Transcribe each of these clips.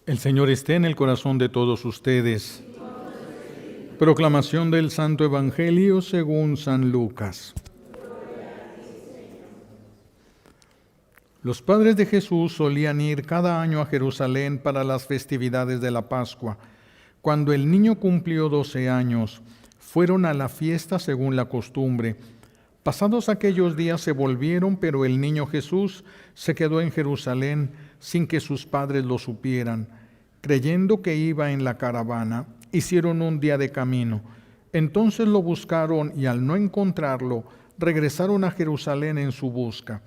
El Señor esté en el corazón de todos ustedes. Proclamación del Santo Evangelio según San Lucas. Los padres de Jesús solían ir cada año a Jerusalén para las festividades de la Pascua. Cuando el niño cumplió 12 años, fueron a la fiesta según la costumbre. Pasados aquellos días se volvieron, pero el niño Jesús se quedó en Jerusalén sin que sus padres lo supieran. Creyendo que iba en la caravana, hicieron un día de camino. Entonces lo buscaron y al no encontrarlo, regresaron a Jerusalén en su busca.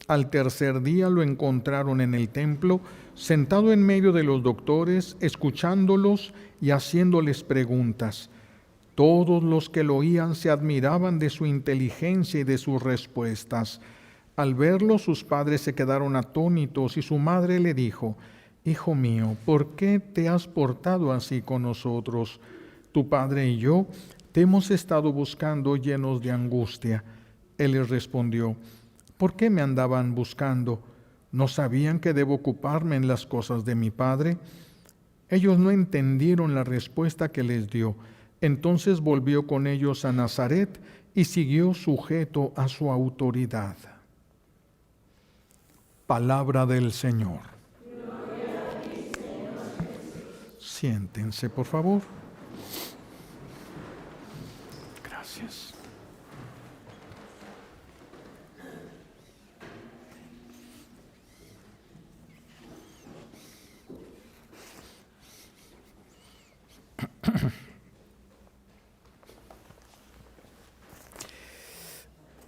Al tercer día lo encontraron en el templo, sentado en medio de los doctores, escuchándolos y haciéndoles preguntas. Todos los que lo oían se admiraban de su inteligencia y de sus respuestas. Al verlo, sus padres se quedaron atónitos y su madre le dijo: «Hijo mío, ¿por qué te has portado así con nosotros? Tu padre y yo te hemos estado buscando llenos de angustia». Él les respondió: «¿Por qué me andaban buscando? ¿No sabían que debo ocuparme en las cosas de mi padre?». Ellos no entendieron la respuesta que les dio. Entonces volvió con ellos a Nazaret y siguió sujeto a su autoridad. Palabra del Señor. Gloria a ti, Señor. Siéntense, por favor. Gracias.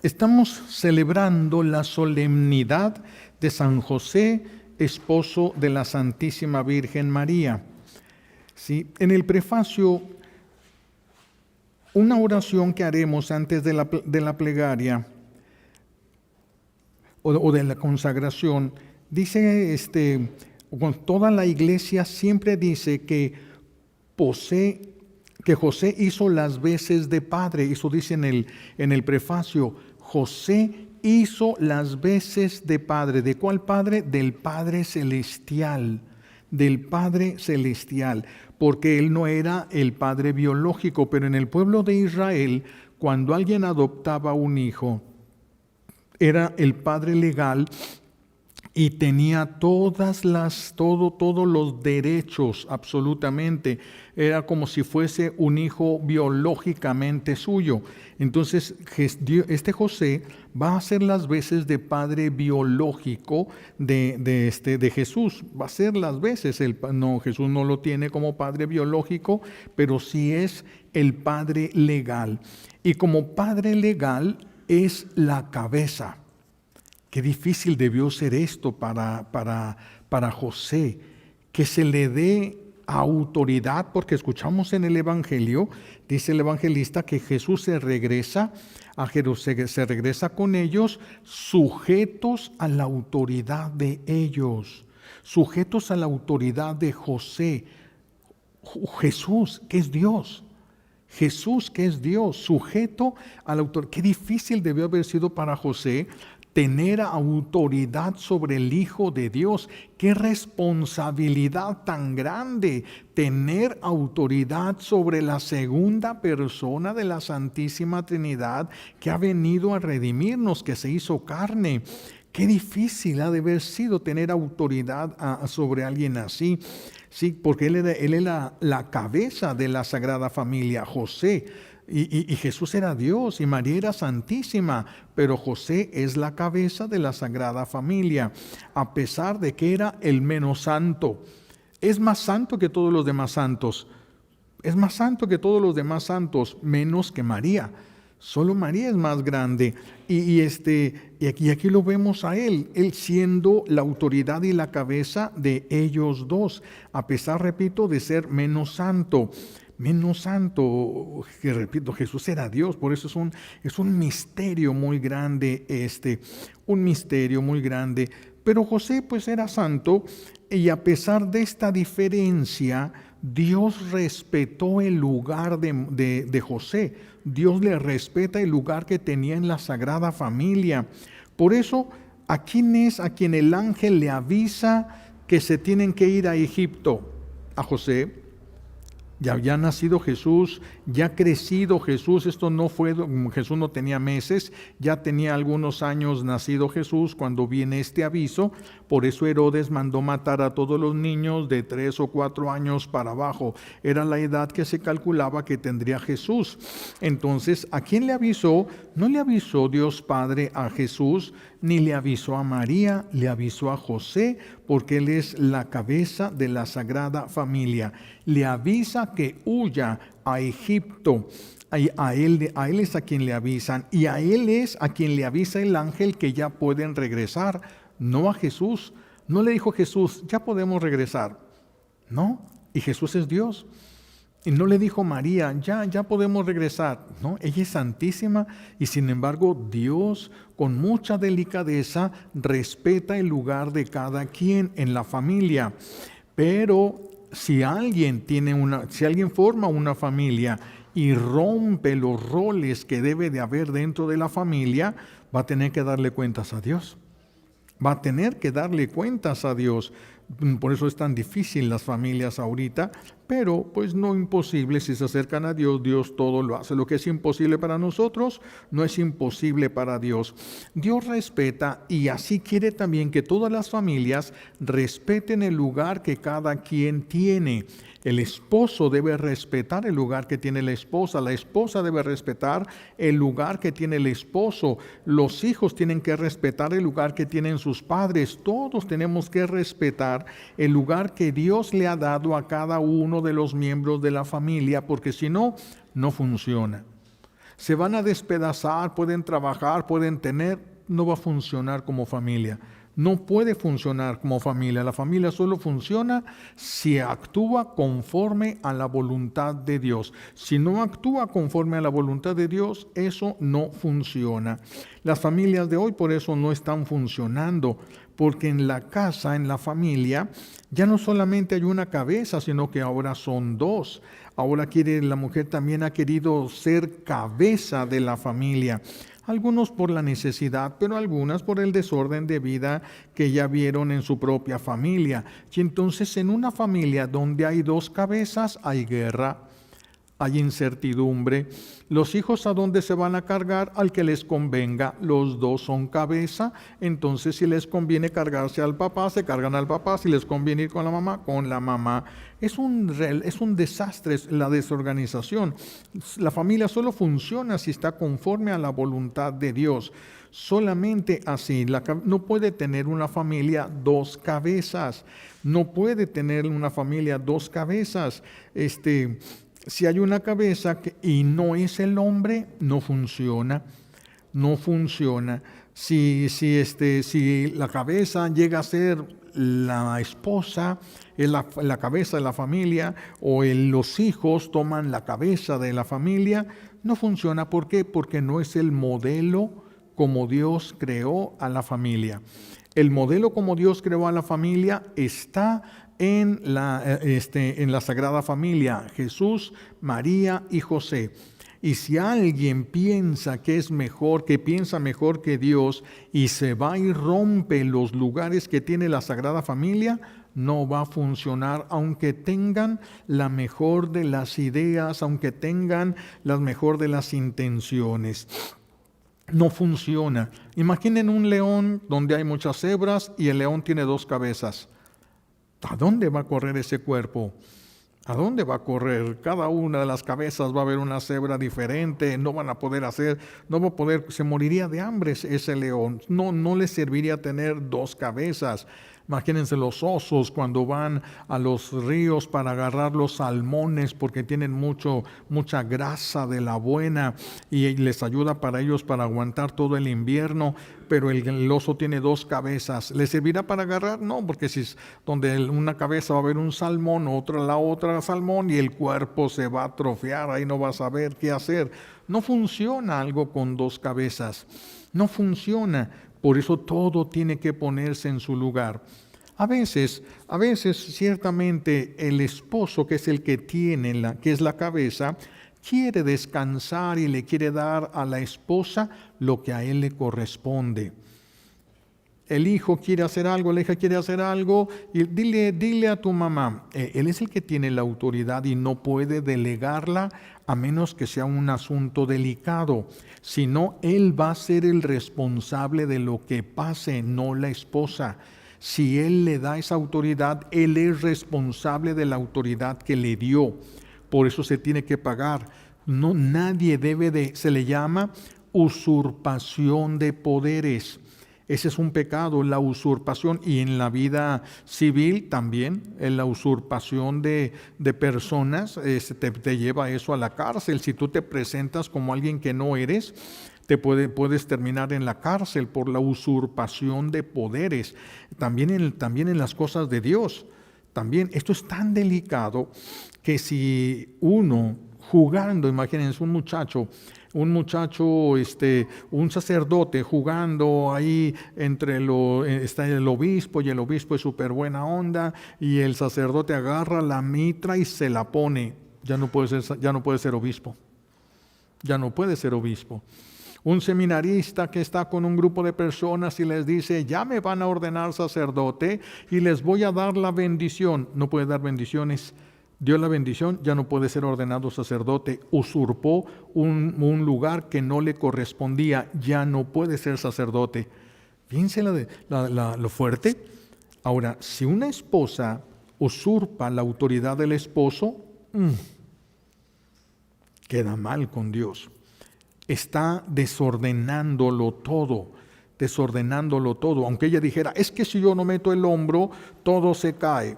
Estamos celebrando la solemnidad de San José, esposo de la Santísima Virgen María. ¿Sí? En el prefacio, una oración que haremos antes de la plegaria o de la consagración, dice, con toda la iglesia siempre dice que José hizo las veces de padre. Eso dice en el prefacio. José hizo las veces de padre. ¿De cuál padre? Del Padre Celestial. Del Padre Celestial. Porque él no era el padre biológico, pero en el pueblo de Israel, cuando alguien adoptaba un hijo, era el padre legal y tenía todos los derechos, absolutamente. Era como si fuese un hijo biológicamente suyo. Entonces, este José va a hacer las veces de padre biológico de Jesús. Va a hacer las veces. Jesús no lo tiene como padre biológico, pero sí es el padre legal. Y como padre legal es la cabeza. Qué difícil debió ser esto para José, que se le dé autoridad, porque escuchamos en el Evangelio, dice el evangelista, que Jesús se regresa a Jerusalén, se regresa con ellos sujetos a la autoridad de ellos, sujetos a la autoridad de José. Jesús, que es Dios. Jesús, que es Dios, sujeto a la autoridad. Qué difícil debió haber sido para José tener autoridad sobre el Hijo de Dios. Qué responsabilidad tan grande tener autoridad sobre la segunda persona de la Santísima Trinidad, que ha venido a redimirnos, que se hizo carne. Qué difícil ha de haber sido tener autoridad sobre alguien así. Sí, porque él era la cabeza de la Sagrada Familia, José. Y Jesús era Dios y María era santísima, pero José es la cabeza de la Sagrada Familia, a pesar de que era el menos santo. Es más santo que todos los demás santos. Es más santo que todos los demás santos, menos que María. Solo María es más grande. Y aquí lo vemos a él siendo la autoridad y la cabeza de ellos dos, a pesar, repito, de ser menos santo. Menos santo, que repito, Jesús era Dios, por eso es un misterio muy grande un misterio muy grande. Pero José pues era santo, y a pesar de esta diferencia, Dios respetó el lugar de José. Dios le respeta el lugar que tenía en la Sagrada Familia. Por eso, ¿a quién es a quien el ángel le avisa que se tienen que ir a Egipto. A José, ya había nacido Jesús, ya crecido Jesús. Jesús no tenía meses, ya tenía algunos años nacido Jesús cuando viene este aviso. Por eso Herodes mandó matar a todos los niños de 3 o 4 años para abajo. Era la edad que se calculaba que tendría Jesús. Entonces, ¿a quién le avisó? No le avisó Dios Padre a Jesús, ni le avisó a María, le avisó a José, porque él es la cabeza de la Sagrada Familia. Le avisa que huya a Egipto. A él es a quien le avisan, y a él es a quien le avisa el ángel que ya pueden regresar, no a Jesús. No le dijo Jesús, ya podemos regresar. No, y Jesús es Dios. Y no le dijo María, ya podemos regresar. No, ella es santísima, y sin embargo Dios con mucha delicadeza respeta el lugar de cada quien en la familia. Pero si alguien forma una familia y rompe los roles que debe de haber dentro de la familia, va a tener que darle cuentas a Dios. Va a tener que darle cuentas a Dios. Por eso es tan difícil las familias ahorita, pero pues no imposible. Si se acercan a Dios, Dios todo lo hace. Lo que es imposible para nosotros, no es imposible para Dios. Dios respeta, y así quiere también que todas las familias respeten el lugar que cada quien tiene. El esposo debe respetar el lugar que tiene la esposa debe respetar el lugar que tiene el esposo, los hijos tienen que respetar el lugar que tienen sus padres, todos tenemos que respetar el lugar que Dios le ha dado a cada uno de los miembros de la familia, porque si no, no funciona. Se van a despedazar, pueden trabajar, no va a funcionar como familia. No puede funcionar como familia. La familia solo funciona si actúa conforme a la voluntad de Dios. Si no actúa conforme a la voluntad de Dios, eso no funciona. Las familias de hoy por eso no están funcionando, porque en la casa, en la familia, ya no solamente hay una cabeza, sino que ahora son dos. Ahora la mujer también ha querido ser cabeza de la familia. Algunos por la necesidad, pero algunas por el desorden de vida que ya vieron en su propia familia. Y entonces en una familia donde hay dos cabezas, hay guerra, hay incertidumbre. Los hijos, ¿a dónde se van a cargar? Al que les convenga. Los dos son cabeza, entonces si les conviene cargarse al papá, se cargan al papá. Si les conviene ir con la mamá, con la mamá. Es un desastre la desorganización. La familia solo funciona si está conforme a la voluntad de Dios. Solamente así. No puede tener una familia dos cabezas. No puede tener una familia dos cabezas. Si hay una cabeza y no es el hombre, no funciona. No funciona. Si la cabeza llega a ser la esposa, es la cabeza de la familia, o los hijos toman la cabeza de la familia, no funciona. ¿Por qué? Porque no es el modelo como Dios creó a la familia. El modelo como Dios creó a la familia está en la Sagrada Familia, Jesús, María y José. Y si alguien piensa que piensa mejor que Dios, y se va y rompe los lugares que tiene la Sagrada Familia, no va a funcionar, aunque tengan la mejor de las ideas, aunque tengan la mejor de las intenciones. No funciona. Imaginen un león donde hay muchas cebras y el león tiene dos cabezas. ¿A dónde va a correr ese cuerpo? ¿A dónde va a correr? Cada una de las cabezas va a haber una cebra diferente, se moriría de hambre ese león. No le serviría tener dos cabezas. Imagínense los osos cuando van a los ríos para agarrar los salmones, porque tienen mucha grasa de la buena y les ayuda para ellos para aguantar todo el invierno, pero el oso tiene dos cabezas. ¿Le servirá para agarrar? No, porque si donde una cabeza va a haber un salmón, la otra salmón, y el cuerpo se va a atrofiar, ahí no va a saber qué hacer. No funciona algo con dos cabezas, no funciona. Por eso todo tiene que ponerse en su lugar. A veces ciertamente el esposo, que es el que tiene que es la cabeza, quiere descansar y le quiere dar a la esposa lo que a él le corresponde. el hijo quiere hacer algo, la hija quiere hacer algo, y dile a tu mamá. Él es el que tiene la autoridad y no puede delegarla a menos que sea un asunto delicado. Si no, él va a ser el responsable de lo que pase, no la esposa. Si él le da esa autoridad, él es responsable de la autoridad que le dio. Por eso se tiene que pagar. No, nadie se le llama usurpación de poderes. Ese es un pecado, la usurpación, y en la vida civil también, en la usurpación de personas, te lleva eso a la cárcel. Si tú te presentas como alguien que no eres, puedes terminar en la cárcel por la usurpación de poderes. También en las cosas de Dios. También esto es tan delicado que si uno jugando, imagínense un sacerdote jugando ahí está el obispo, y el obispo es súper buena onda, y el sacerdote agarra la mitra y se la pone, ya no puede ser obispo. Ya no puede ser obispo. Un seminarista que está con un grupo de personas y les dice, ya me van a ordenar sacerdote y les voy a dar la bendición. No puede dar bendiciones. Dio la bendición, ya no puede ser ordenado sacerdote. Usurpó un lugar que no le correspondía, ya no puede ser sacerdote. Fíjense lo fuerte. Ahora, si una esposa usurpa la autoridad del esposo, queda mal con Dios. Está desordenándolo todo. Aunque ella dijera, es que si yo no meto el hombro, todo se cae.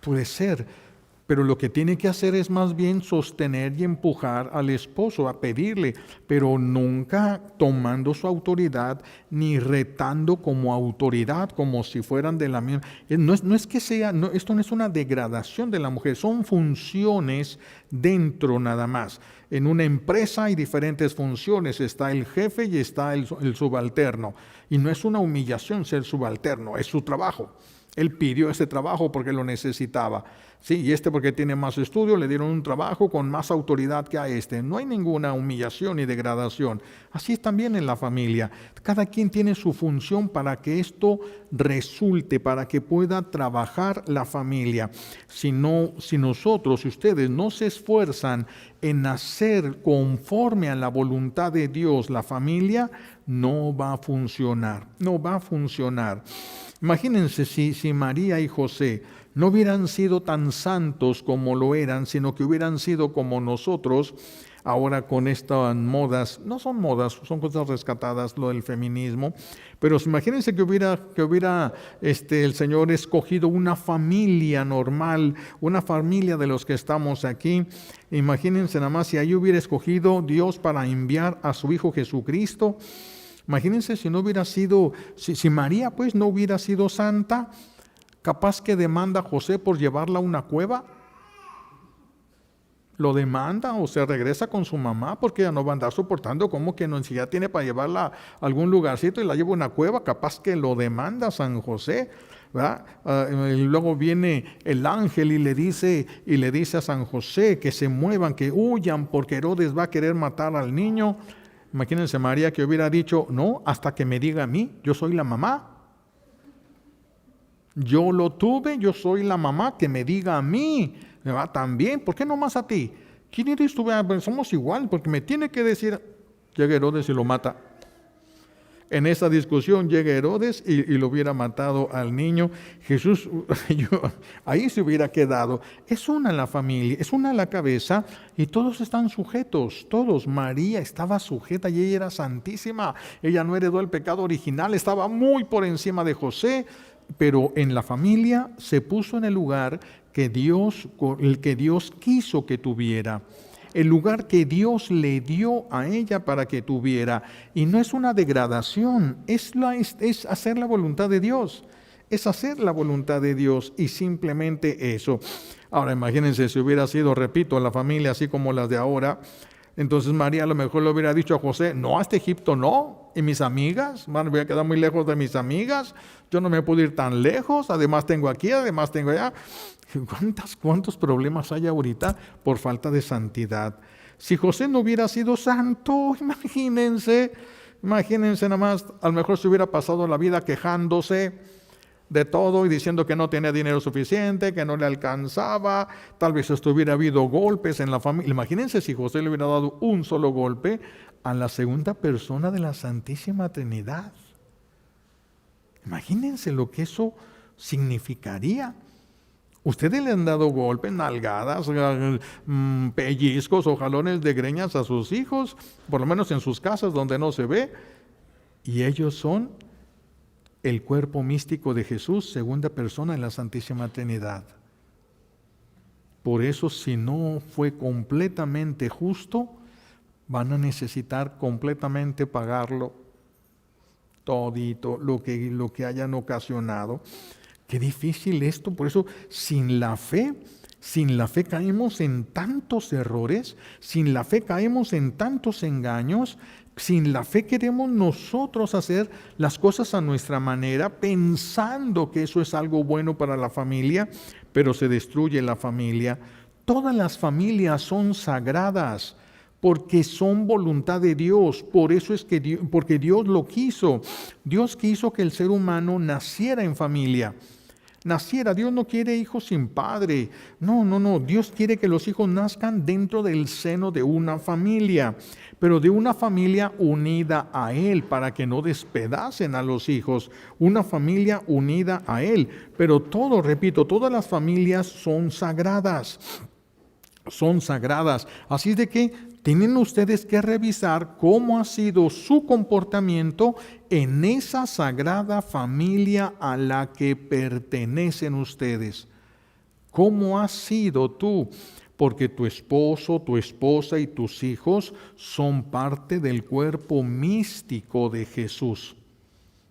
Puede ser. Pero lo que tiene que hacer es más bien sostener y empujar al esposo a pedirle, pero nunca tomando su autoridad ni retando como autoridad, como si fueran de la misma. No es que sea, esto no es una degradación de la mujer, son funciones dentro nada más. En una empresa hay diferentes funciones, está el jefe y está el subalterno. Y no es una humillación ser subalterno, es su trabajo. Él pidió ese trabajo porque lo necesitaba. Sí, y porque tiene más estudio, le dieron un trabajo con más autoridad que a este. No hay ninguna humillación ni degradación. Así es también en la familia. Cada quien tiene su función para que esto resulte, para que pueda trabajar la familia. Si nosotros, si ustedes no se esfuerzan en hacer conforme a la voluntad de Dios la familia, no va a funcionar. No va a funcionar. Imagínense si María y José no hubieran sido tan santos como lo eran, sino que hubieran sido como nosotros, ahora con estas modas, no son modas, son cosas rescatadas, lo del feminismo, pero imagínense que hubiera el Señor escogido una familia normal, una familia de los que estamos aquí. Imagínense nada más si ahí hubiera escogido Dios para enviar a su Hijo Jesucristo. Imagínense si no hubiera sido, si María pues no hubiera sido santa, capaz que demanda a José por llevarla a una cueva. Lo demanda o se regresa con su mamá porque ya no va a andar soportando como que no, si ya tiene para llevarla a algún lugarcito y la lleva a una cueva, capaz que lo demanda San José, ¿verdad? Y luego viene el ángel y le dice a San José que se muevan, que huyan porque Herodes va a querer matar al niño. Imagínense María que hubiera dicho, no, hasta que me diga a mí, yo soy la mamá. Yo lo tuve, yo soy la mamá, que me diga a mí. También, ¿por qué no más a ti? ¿Quién eres tú? Somos igual, porque me tiene que decir. Llega Herodes y lo mata. En esa discusión llega Herodes y lo hubiera matado al niño. Jesús, ahí se hubiera quedado. Es una la familia, es una la cabeza y todos están sujetos, todos. María estaba sujeta y ella era santísima. Ella no heredó el pecado original, estaba muy por encima de José, pero en la familia se puso en el lugar el que Dios quiso que tuviera. El lugar que Dios le dio a ella para que tuviera. Y no es una degradación, es hacer la voluntad de Dios. Es hacer la voluntad de Dios y simplemente eso. Ahora imagínense si hubiera sido, repito, la familia así como las de ahora. Entonces María a lo mejor le hubiera dicho a José, no, hasta Egipto no. ¿Y mis amigas? Voy a quedar muy lejos de mis amigas. Yo no me puedo ir tan lejos. Además tengo aquí, además tengo allá. ¿Cuántos problemas hay ahorita por falta de santidad? Si José no hubiera sido santo, imagínense, Imagínense nada más, a lo mejor se hubiera pasado la vida quejándose de todo y diciendo que no tenía dinero suficiente, que no le alcanzaba, tal vez hubiera habido golpes en la familia. Imagínense si José le hubiera dado un solo golpe a la segunda persona de la Santísima Trinidad. Imagínense lo que eso significaría. Ustedes le han dado golpes, nalgadas, pellizcos o jalones de greñas a sus hijos, por lo menos en sus casas donde no se ve, y ellos son el cuerpo místico de Jesús, segunda persona en la Santísima Trinidad. Por eso, si no fue completamente justo, van a necesitar completamente pagarlo todito, lo que hayan ocasionado. Qué difícil esto. Por eso, sin la fe caemos en tantos errores, sin la fe caemos en tantos engaños. Sin la fe queremos nosotros hacer las cosas a nuestra manera, pensando que eso es algo bueno para la familia, pero se destruye la familia. Todas las familias son sagradas porque son voluntad de Dios. Por eso es que porque Dios lo quiso. Dios quiso que el ser humano naciera en familia. Dios no quiere hijos sin padre. No. Dios quiere que los hijos nazcan dentro del seno de una familia, pero de una familia unida a Él, para que no despedacen a los hijos. Una familia unida a Él. Pero todas las familias son sagradas. Son sagradas. Así de que tienen ustedes que revisar cómo ha sido su comportamiento en esa sagrada familia a la que pertenecen ustedes. ¿Cómo has sido tú? Porque tu esposo, tu esposa y tus hijos son parte del cuerpo místico de Jesús.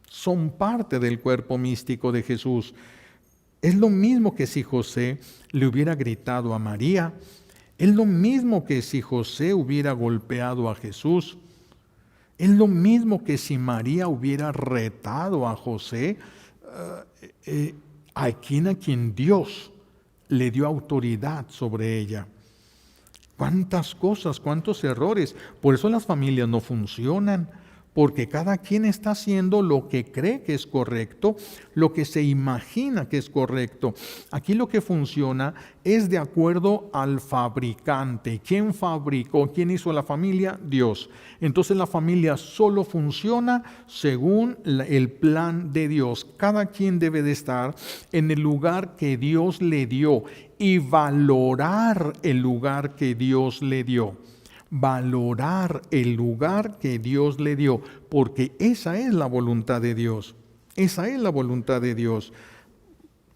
Son parte del cuerpo místico de Jesús. Es lo mismo que si José le hubiera gritado a María. Es lo mismo que si José hubiera golpeado a Jesús. Es lo mismo que si María hubiera retado a José, a quien Dios le dio autoridad sobre ella. Cuántas cosas, cuántos errores. Por eso las familias no funcionan, porque cada quien está haciendo lo que cree que es correcto, lo que se imagina que es correcto. Aquí lo que funciona es de acuerdo al fabricante. ¿Quién fabricó? ¿Quién hizo la familia? Dios. Entonces la familia solo funciona según el plan de Dios. Cada quien debe de estar en el lugar que Dios le dio y valorar el lugar que Dios le dio. Valorar el lugar que Dios le dio, porque esa es la voluntad de Dios. Esa es la voluntad de Dios.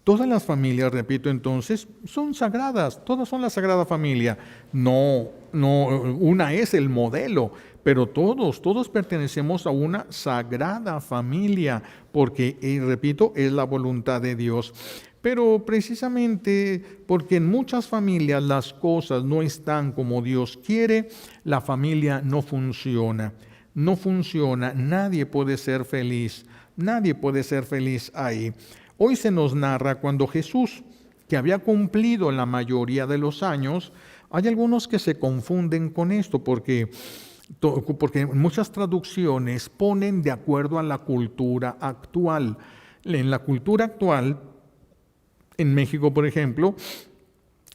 Todas las familias, repito entonces, son sagradas. Todas son la Sagrada Familia. No, una es el modelo, pero todos pertenecemos a una sagrada familia, porque, repito, es la voluntad de Dios. Pero precisamente porque en muchas familias las cosas no están como Dios quiere, la familia no funciona. No funciona, nadie puede ser feliz. Nadie puede ser feliz ahí. Hoy se nos narra cuando Jesús, que había cumplido la mayoría de los años, hay algunos que se confunden con esto porque muchas traducciones ponen de acuerdo a la cultura actual. En la cultura actual, en México, por ejemplo,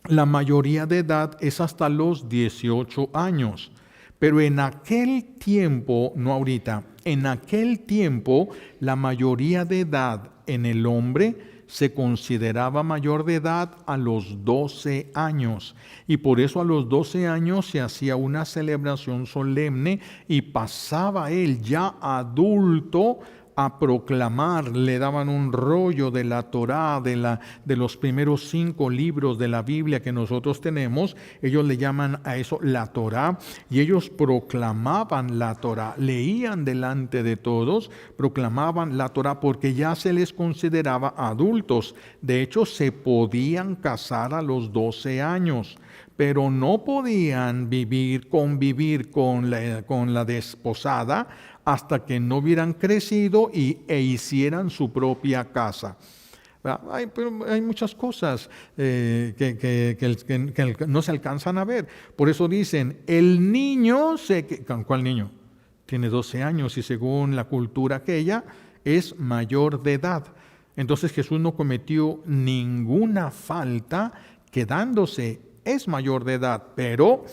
la mayoría de edad es hasta los 18 años. Pero en aquel tiempo, no ahorita, en aquel tiempo la mayoría de edad en el hombre se consideraba mayor de edad a los 12 años. Y por eso a los 12 años se hacía una celebración solemne y pasaba él ya adulto a proclamar. Le daban un rollo de la Torá, de los primeros 5 libros de la Biblia que nosotros tenemos. Ellos le llaman a eso la Torá, y ellos proclamaban la Torá, leían delante de todos, proclamaban la Torá, porque ya se les consideraba adultos. De hecho, se podían casar a los 12 años, pero no podían convivir con la desposada hasta que no hubieran crecido e hicieran su propia casa. Pero hay muchas cosas que no se alcanzan a ver. Por eso dicen, el niño ¿cuál niño? tiene 12 años y según la cultura aquella es mayor de edad. Entonces Jesús no cometió ninguna falta quedándose, es mayor de edad, pero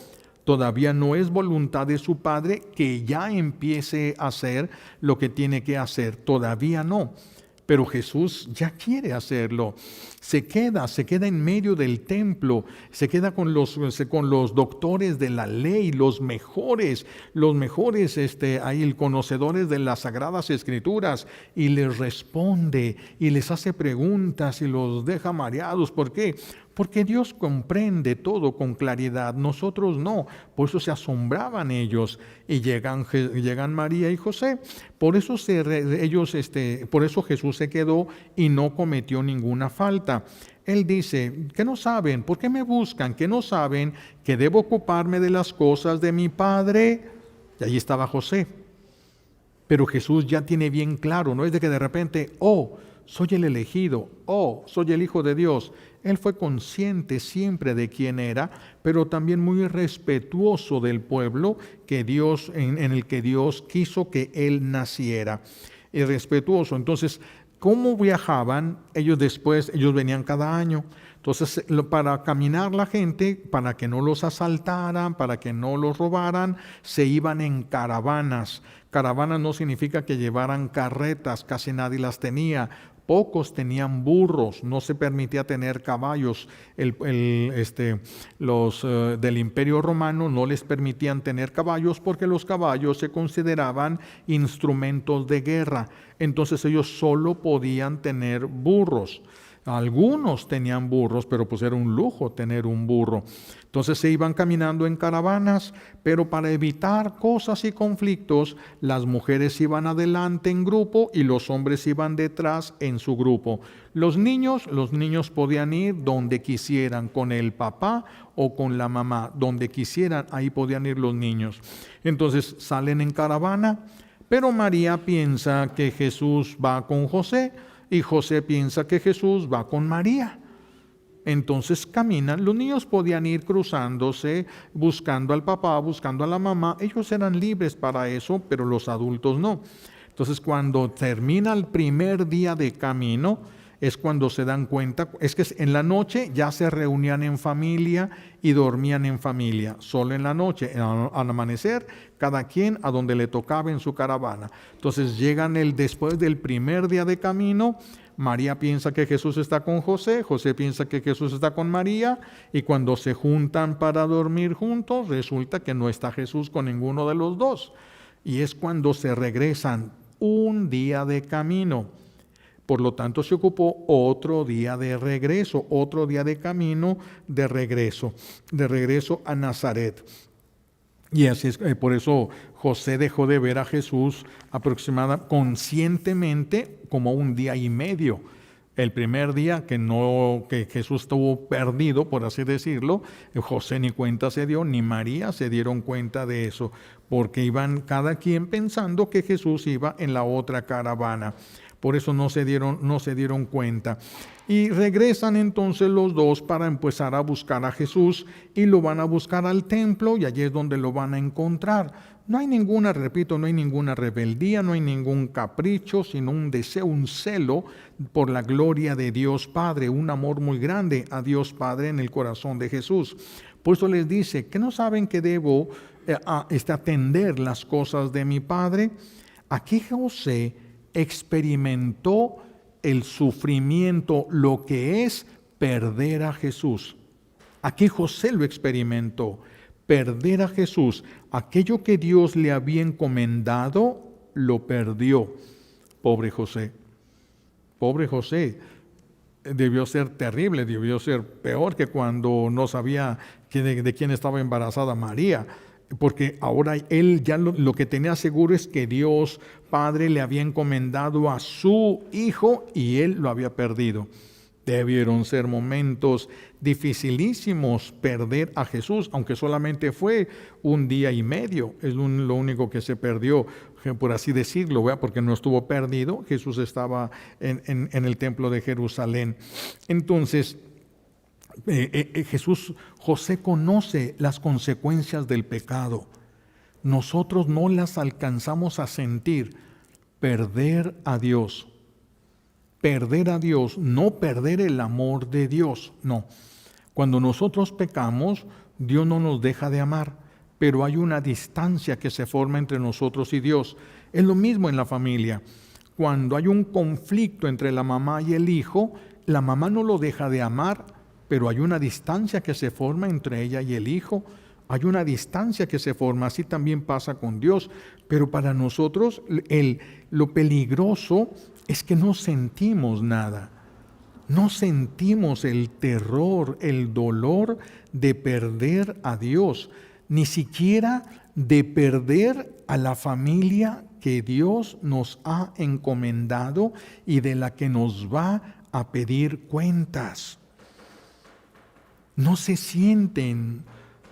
todavía no es voluntad de su Padre que ya empiece a hacer lo que tiene que hacer, todavía no. Pero Jesús ya quiere hacerlo. Se queda en medio del templo, se queda con los doctores de la ley, los mejores, ahí conocedores de las Sagradas Escrituras, y les responde y les hace preguntas y los deja mareados. ¿Por qué? Porque Dios comprende todo con claridad, nosotros no. Por eso se asombraban ellos y llegan María y José. Por eso por eso Jesús se quedó y no cometió ninguna falta. Él dice, ¿qué no saben? ¿Por qué me buscan? ¿Qué no saben que debo ocuparme de las cosas de mi Padre? Y allí estaba José. Pero Jesús ya tiene bien claro, no es de que de repente, soy el elegido, soy el Hijo de Dios. Él fue consciente siempre de quién era, pero también muy respetuoso del pueblo en el que Dios quiso que él naciera. Y respetuoso. Entonces, ¿cómo viajaban? Ellos venían cada año. Entonces, para caminar la gente, para que no los asaltaran, para que no los robaran, se iban en caravanas. Caravanas no significa que llevaran carretas, casi nadie las tenía. Pocos tenían burros, no se permitía tener caballos. Los del Imperio Romano no les permitían tener caballos porque los caballos se consideraban instrumentos de guerra. Entonces ellos solo podían tener burros. Algunos tenían burros, pero pues era un lujo tener un burro. Entonces se iban caminando en caravanas, pero para evitar cosas y conflictos, las mujeres iban adelante en grupo y los hombres iban detrás en su grupo. Los niños podían ir donde quisieran, con el papá o con la mamá, donde quisieran, ahí podían ir los niños. Entonces salen en caravana, pero María piensa que Jesús va con José, y José piensa que Jesús va con María. Entonces caminan, los niños podían ir cruzándose, buscando al papá, buscando a la mamá. Ellos eran libres para eso, pero los adultos no. Entonces cuando termina el primer día de camino, es cuando se dan cuenta, es que en la noche ya se reunían en familia y dormían en familia, solo en la noche, al amanecer, cada quien a donde le tocaba en su caravana. Entonces llegan después del primer día de camino, María piensa que Jesús está con José, José piensa que Jesús está con María, y cuando se juntan para dormir juntos, resulta que no está Jesús con ninguno de los dos. Y es cuando se regresan un día de camino. Por lo tanto, se ocupó otro día de regreso, otro día de camino de regreso a Nazaret. Y así es, por eso José dejó de ver a Jesús conscientemente como un día y medio. El primer día que Jesús estuvo perdido, por así decirlo, José ni cuenta se dio, ni María se dieron cuenta de eso, porque iban cada quien pensando que Jesús iba en la otra caravana. Por eso no se dieron cuenta. Y regresan entonces los dos para empezar a buscar a Jesús y lo van a buscar al templo y allí es donde lo van a encontrar. No hay ninguna rebeldía, no hay ningún capricho, sino un deseo, un celo por la gloria de Dios Padre, un amor muy grande a Dios Padre en el corazón de Jesús. Por eso les dice, ¿que no saben que debo atender las cosas de mi Padre? Aquí José experimentó el sufrimiento, lo que es perder a Jesús. Aquí José lo experimentó, perder a Jesús. Aquello que Dios le había encomendado, lo perdió. Pobre José. Pobre José. Debió ser terrible, debió ser peor que cuando no sabía de quién estaba embarazada María. Porque ahora él ya lo que tenía seguro es que Dios Padre le había encomendado a su hijo y él lo había perdido. Debieron ser momentos dificilísimos perder a Jesús, aunque solamente fue un día y medio, es lo único que se perdió, por así decirlo, ¿verdad? Porque no estuvo perdido, Jesús estaba en el templo de Jerusalén. Entonces, José conoce las consecuencias del pecado. nosotros no las alcanzamos a sentir. Perder a Dios. Perder a Dios, no perder el amor de Dios, no. Cuando nosotros pecamos, Dios no nos deja de amar, pero hay una distancia que se forma entre nosotros y Dios. Es lo mismo en la familia. Cuando hay un conflicto entre la mamá y el hijo, la mamá no lo deja de amar, pero hay una distancia que se forma entre ella y el hijo. Hay una distancia que se forma, así también pasa con Dios. Pero para nosotros lo peligroso es que no sentimos nada. No sentimos el terror, el dolor de perder a Dios, ni siquiera de perder a la familia que Dios nos ha encomendado y de la que nos va a pedir cuentas. No se sienten,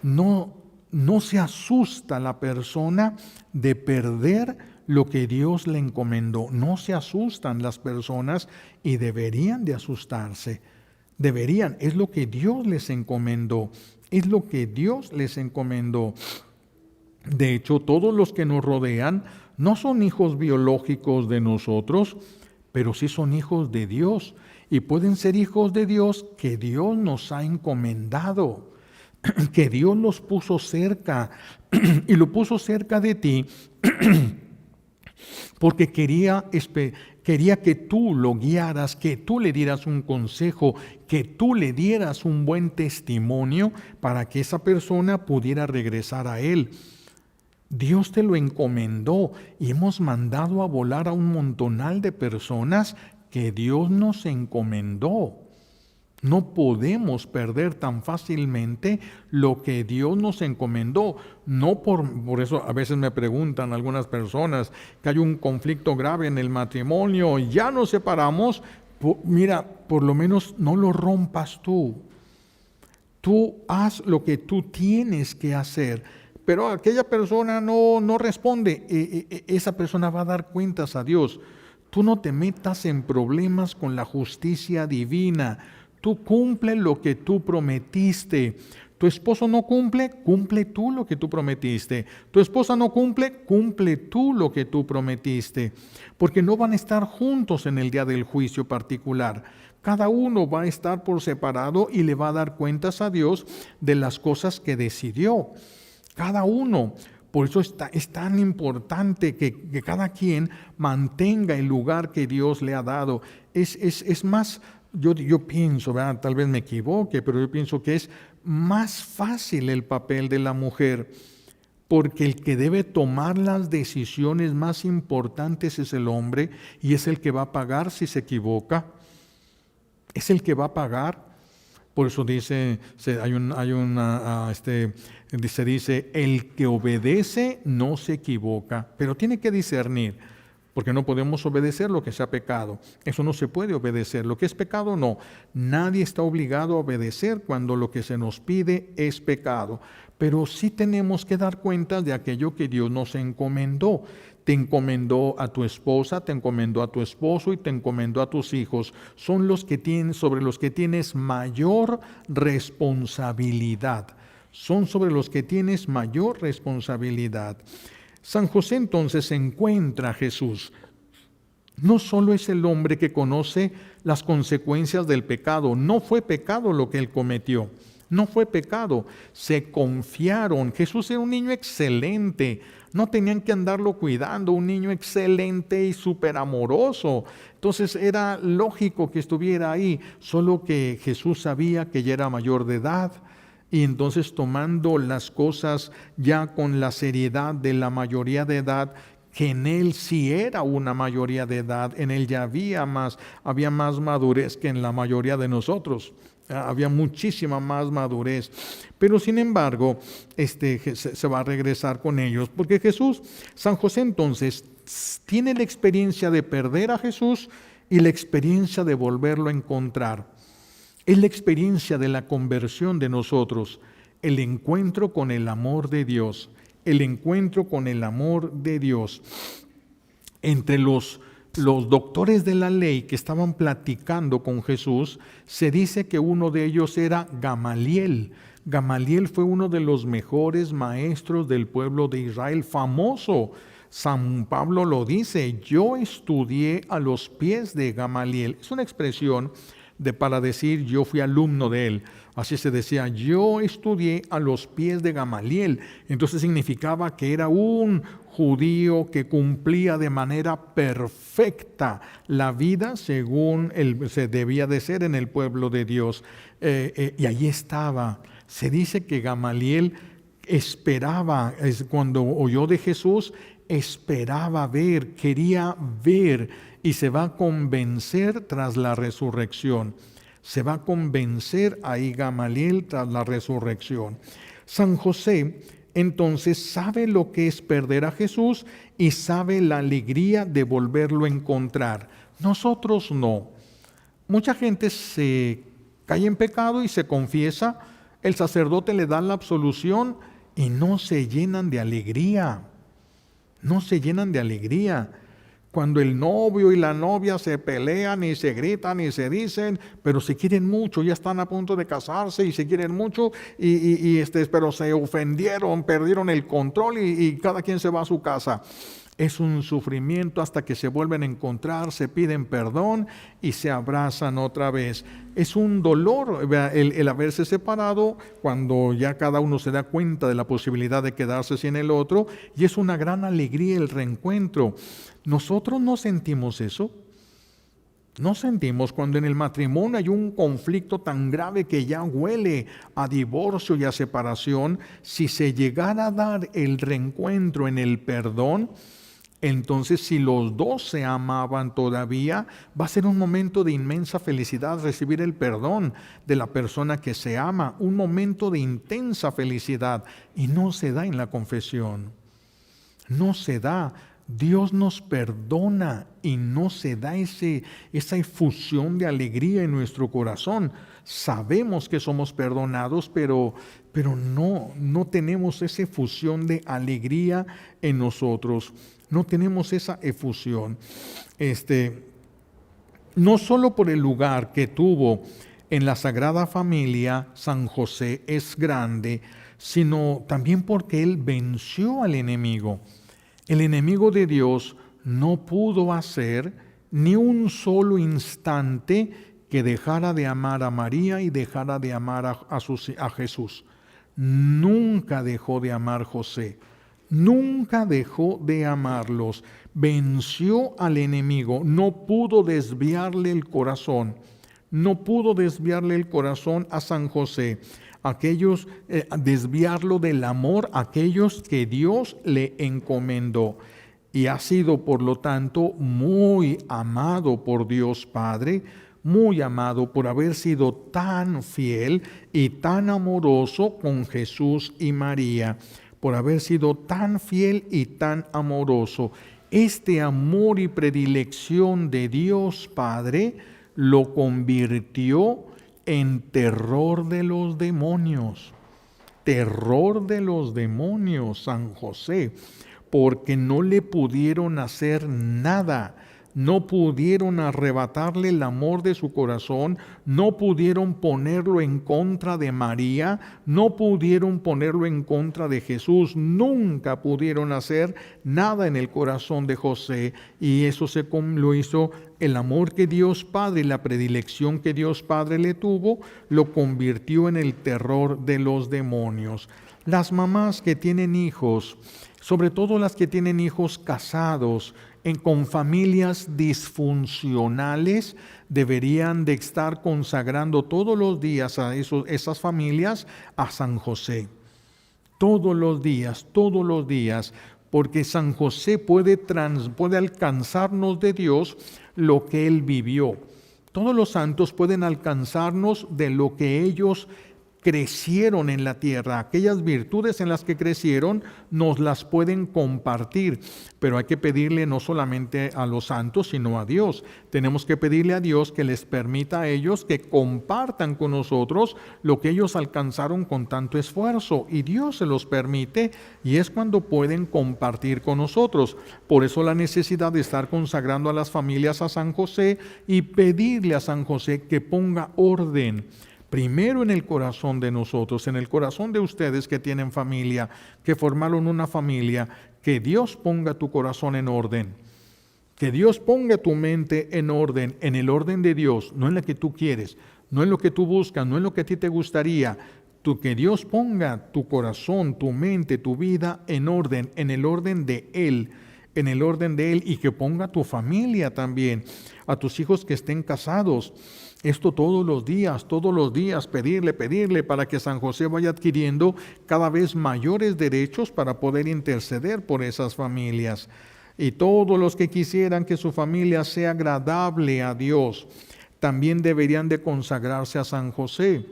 no se asusta la persona de perder lo que Dios le encomendó. No se asustan las personas y deberían de asustarse. Deberían, es lo que Dios les encomendó. Es lo que Dios les encomendó. De hecho, todos los que nos rodean no son hijos biológicos de nosotros, pero sí son hijos de Dios. Y pueden ser hijos de Dios que Dios nos ha encomendado, que Dios los puso cerca y lo puso cerca de ti porque quería que tú lo guiaras, que tú le dieras un consejo, que tú le dieras un buen testimonio para que esa persona pudiera regresar a Él. Dios te lo encomendó y hemos mandado a volar a un montonal de personas que Dios nos encomendó. No podemos perder tan fácilmente lo que Dios nos encomendó. No por eso a veces me preguntan algunas personas que hay un conflicto grave en el matrimonio, ya nos separamos. Mira, por lo menos no lo rompas tú. Tú haz lo que tú tienes que hacer. Pero aquella persona no responde, esa persona va a dar cuentas a Dios. Tú no te metas en problemas con la justicia divina. Tú cumple lo que tú prometiste. Tu esposo no cumple, cumple tú lo que tú prometiste. Tu esposa no cumple, cumple tú lo que tú prometiste. Porque no van a estar juntos en el día del juicio particular. Cada uno va a estar por separado y le va a dar cuentas a Dios de las cosas que decidió. Cada uno. Por eso es tan importante que cada quien mantenga el lugar que Dios le ha dado. Es más, yo pienso, ¿verdad? Tal vez me equivoque, pero yo pienso que es más fácil el papel de la mujer, porque el que debe tomar las decisiones más importantes es el hombre y es el que va a pagar si se equivoca. Es el que va a pagar. Por eso dice, se dice, el que obedece no se equivoca, pero tiene que discernir, porque no podemos obedecer lo que sea pecado. Eso no se puede obedecer. Lo que es pecado, no. Nadie está obligado a obedecer cuando lo que se nos pide es pecado. Pero sí tenemos que dar cuenta de aquello que Dios nos encomendó. Te encomendó a tu esposa, te encomendó a tu esposo y te encomendó a tus hijos. Son sobre los que tienes mayor responsabilidad. Son sobre los que tienes mayor responsabilidad. San José entonces encuentra a Jesús. No solo es el hombre que conoce las consecuencias del pecado, no fue pecado lo que él cometió, no fue pecado, se confiaron. Jesús era un niño excelente, no tenían que andarlo cuidando, un niño excelente y súper amoroso. Entonces era lógico que estuviera ahí, solo que Jesús sabía que ya era mayor de edad. Y entonces tomando las cosas ya con la seriedad de la mayoría de edad, que en él sí era una mayoría de edad, en él ya había más madurez que en la mayoría de nosotros. Había muchísima más madurez. Pero sin embargo, se va a regresar con ellos, porque San José entonces tiene la experiencia de perder a Jesús y la experiencia de volverlo a encontrar. Es la experiencia de la conversión de nosotros, el encuentro con el amor de Dios, el encuentro con el amor de Dios. Entre los doctores de la ley que estaban platicando con Jesús, se dice que uno de ellos era Gamaliel. Gamaliel fue uno de los mejores maestros del pueblo de Israel, famoso. San Pablo lo dice: yo estudié a los pies de Gamaliel. Es una expresión para decir yo fui alumno de él. Así se decía: yo estudié a los pies de Gamaliel. Entonces significaba que era un judío que cumplía de manera perfecta la vida según se debía de ser en el pueblo de Dios. Y allí estaba. Se dice que Gamaliel esperaba, cuando oyó de Jesús, esperaba ver, quería ver, y se va a convencer tras la resurrección. Se va a convencer ahí Gamaliel tras la resurrección. San José entonces sabe lo que es perder a Jesús y sabe la alegría de volverlo a encontrar. Nosotros no. Mucha gente se cae en pecado y se confiesa, el sacerdote le da la absolución y no se llenan de alegría. No se llenan de alegría. Cuando el novio y la novia se pelean y se gritan y se dicen, pero se quieren mucho, ya están a punto de casarse y se quieren mucho, pero se ofendieron, perdieron el control y cada quien se va a su casa. Es un sufrimiento hasta que se vuelven a encontrar, se piden perdón y se abrazan otra vez. Es un dolor el haberse separado cuando ya cada uno se da cuenta de la posibilidad de quedarse sin el otro, y es una gran alegría el reencuentro. Nosotros no sentimos eso. No sentimos cuando en el matrimonio hay un conflicto tan grave que ya huele a divorcio y a separación. Si se llegara a dar el reencuentro en el perdón, entonces si los dos se amaban todavía, va a ser un momento de inmensa felicidad recibir el perdón de la persona que se ama, un momento de intensa felicidad, y no se da en la confesión. No se da. Dios nos perdona y no se da esa efusión de alegría en nuestro corazón. Sabemos que somos perdonados, pero no tenemos esa efusión de alegría en nosotros. No tenemos esa efusión. No solo por el lugar que tuvo en la Sagrada Familia, San José es grande, sino también porque él venció al enemigo. El enemigo de Dios no pudo hacer ni un solo instante que dejara de amar a María y dejara de amar a Jesús. Nunca dejó de amar José, nunca dejó de amarlos. Venció al enemigo, no pudo desviarle el corazón, no pudo desviarle el corazón a San José. Desviarlo del amor a aquellos que Dios le encomendó, y ha sido por lo tanto muy amado por Dios Padre, muy amado por haber sido tan fiel y tan amoroso con Jesús y María, por haber sido tan fiel y tan amoroso. Este amor y predilección de Dios Padre lo convirtió en terror de los demonios. Terror de los demonios, San José, porque no le pudieron hacer nada. No pudieron arrebatarle el amor de su corazón, no pudieron ponerlo en contra de María, no pudieron ponerlo en contra de Jesús, nunca pudieron hacer nada en el corazón de José, y eso lo hizo el amor que Dios Padre, la predilección que Dios Padre le tuvo, lo convirtió en el terror de los demonios. Las mamás que tienen hijos, sobre todo las que tienen hijos casados, con familias disfuncionales, deberían de estar consagrando todos los días a esas familias a San José. Todos los días, porque San José puede alcanzarnos de Dios lo que Él vivió. Todos los santos pueden alcanzarnos de lo que ellos crecieron en la tierra. Aquellas virtudes en las que crecieron nos las pueden compartir, pero hay que pedirle no solamente a los santos, sino a Dios. Tenemos que pedirle a Dios que les permita a ellos que compartan con nosotros lo que ellos alcanzaron con tanto esfuerzo, y Dios se los permite, y es cuando pueden compartir con nosotros. Por eso la necesidad de estar consagrando a las familias a San José y pedirle a San José que ponga orden. primero en el corazón de nosotros, en el corazón de ustedes que tienen familia, que formaron una familia, que Dios ponga tu corazón en orden. Que Dios ponga tu mente en el orden de Dios, no en la que tú quieres, no en lo que tú buscas, no en lo que a ti te gustaría. Que Dios ponga tu corazón, tu mente, tu vida en el orden de Él, en el orden de Él, y que ponga tu familia también, a tus hijos que estén casados. Esto todos los días, pedirle para que San José vaya adquiriendo cada vez mayores derechos para poder interceder por esas familias. Y todos los que quisieran que su familia sea agradable a Dios, también deberían de consagrarse a San José.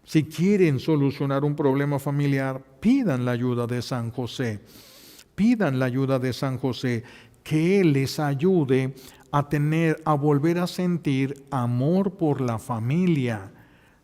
Si quieren solucionar un problema familiar, pidan la ayuda de San José. Pidan la ayuda de San José, que Él les ayude a volver a sentir amor por la familia.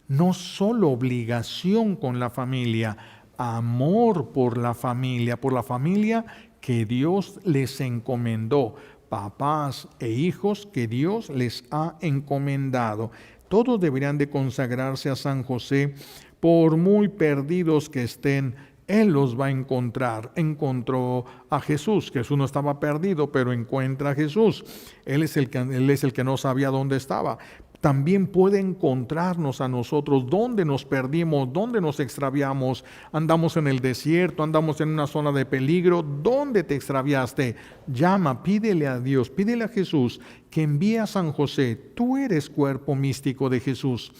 No solo obligación con la familia, amor por la familia que Dios les encomendó. Papás e hijos que Dios les ha encomendado. Todos deberían de consagrarse a San José, por muy perdidos que estén. Él los va a encontrar. Encontró a Jesús. Jesús no estaba perdido, pero encuentra a Jesús. Él es el que no sabía dónde estaba. También puede encontrarnos a nosotros dónde nos perdimos, dónde nos extraviamos. Andamos en el desierto, andamos en una zona de peligro. ¿Dónde te extraviaste? Llama, pídele a Dios, pídele a Jesús que envíe a San José. Tú eres cuerpo místico de Jesús.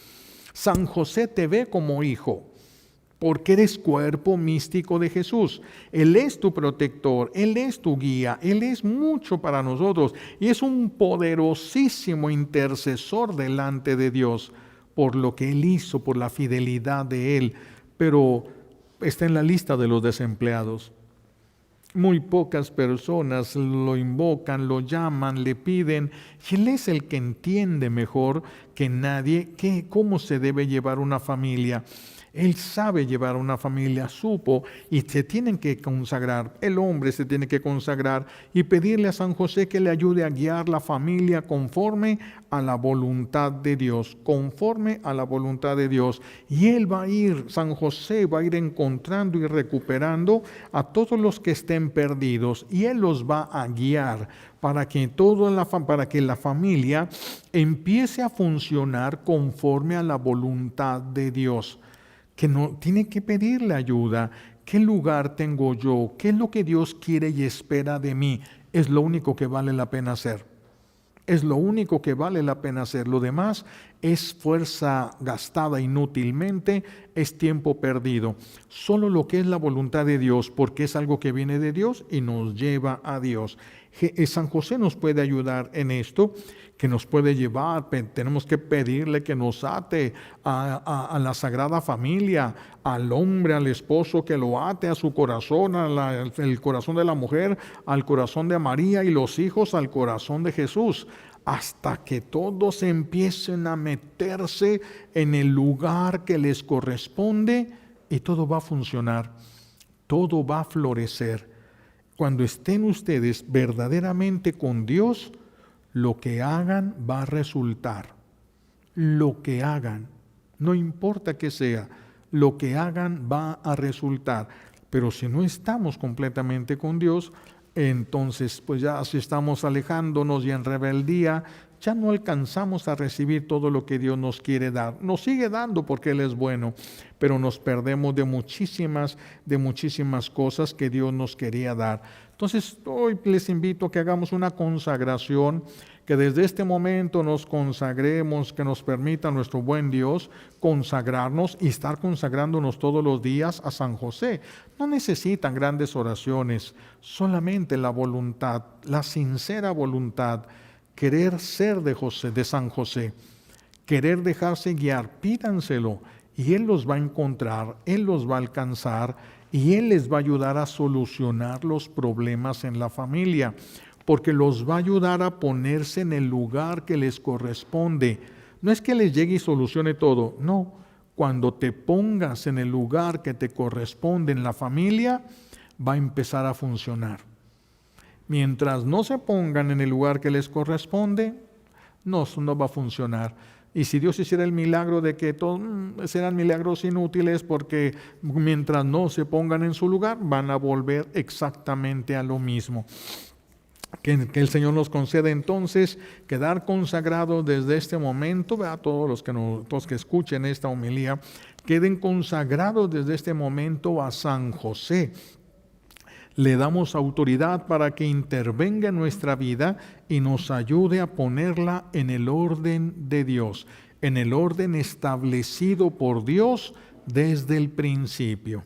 San José te ve como hijo, porque eres cuerpo místico de Jesús. Él es tu protector, Él es tu guía, Él es mucho para nosotros y es un poderosísimo intercesor delante de Dios por lo que Él hizo, por la fidelidad de Él. Pero está en la lista de los desempleados. Muy pocas personas lo invocan, lo llaman, le piden, y Él es el que entiende mejor que nadie cómo se debe llevar una familia. Él sabe llevar una familia, supo, y se tienen que consagrar. El hombre se tiene que consagrar y pedirle a San José que le ayude a guiar la familia conforme a la voluntad de Dios, conforme a la voluntad de Dios. Y San José va a ir encontrando y recuperando a todos los que estén perdidos, y Él los va a guiar para que la familia empiece a funcionar conforme a la voluntad de Dios. Que no tiene que pedirle ayuda. ¿Qué lugar tengo yo? ¿Qué es lo que Dios quiere y espera de mí? Es lo único que vale la pena hacer. Es lo único que vale la pena hacer. Lo demás es fuerza gastada inútilmente, es tiempo perdido. Solo lo que es la voluntad de Dios, porque es algo que viene de Dios y nos lleva a Dios. San José nos puede ayudar en esto, que nos puede llevar. Tenemos que pedirle que nos ate a la Sagrada Familia, al hombre, al esposo, que lo ate a su corazón, el corazón de la mujer, al corazón de María, y los hijos al corazón de Jesús, hasta que todos empiecen a meterse en el lugar que les corresponde, y todo va a funcionar, todo va a florecer. Cuando estén ustedes verdaderamente con Dios, lo que hagan va a resultar. Lo que hagan, no importa que sea, lo que hagan va a resultar. Pero si no estamos completamente con Dios, entonces pues ya si estamos alejándonos y en rebeldía, ya no alcanzamos a recibir todo lo que Dios nos quiere dar. Nos sigue dando porque Él es bueno, pero nos perdemos de muchísimas cosas que Dios nos quería dar. Entonces hoy les invito a que hagamos una consagración, que desde este momento nos consagremos, que nos permita nuestro buen Dios consagrarnos y estar consagrándonos todos los días a San José. No necesitan grandes oraciones, solamente la voluntad, la sincera voluntad, querer ser de San José, querer dejarse guiar. Pídanselo y Él los va a encontrar, Él los va a alcanzar y Él les va a ayudar a solucionar los problemas en la familia, porque los va a ayudar a ponerse en el lugar que les corresponde. No es que les llegue y solucione todo, no. Cuando te pongas en el lugar que te corresponde en la familia, va a empezar a funcionar. Mientras no se pongan en el lugar que les corresponde, no va a funcionar. Y si Dios hiciera el milagro de que todos serán milagros inútiles porque mientras no se pongan en su lugar van a volver exactamente a lo mismo. Que el Señor nos conceda entonces quedar consagrados desde este momento, a todos los que escuchen esta homilía, queden consagrados desde este momento a San José. Le damos autoridad para que intervenga en nuestra vida y nos ayude a ponerla en el orden de Dios, en el orden establecido por Dios desde el principio.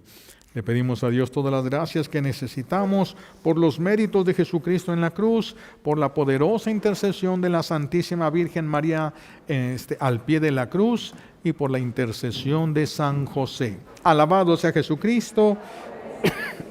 Le pedimos a Dios todas las gracias que necesitamos por los méritos de Jesucristo en la cruz, por la poderosa intercesión de la Santísima Virgen María al pie de la cruz y por la intercesión de San José. Alabado sea Jesucristo.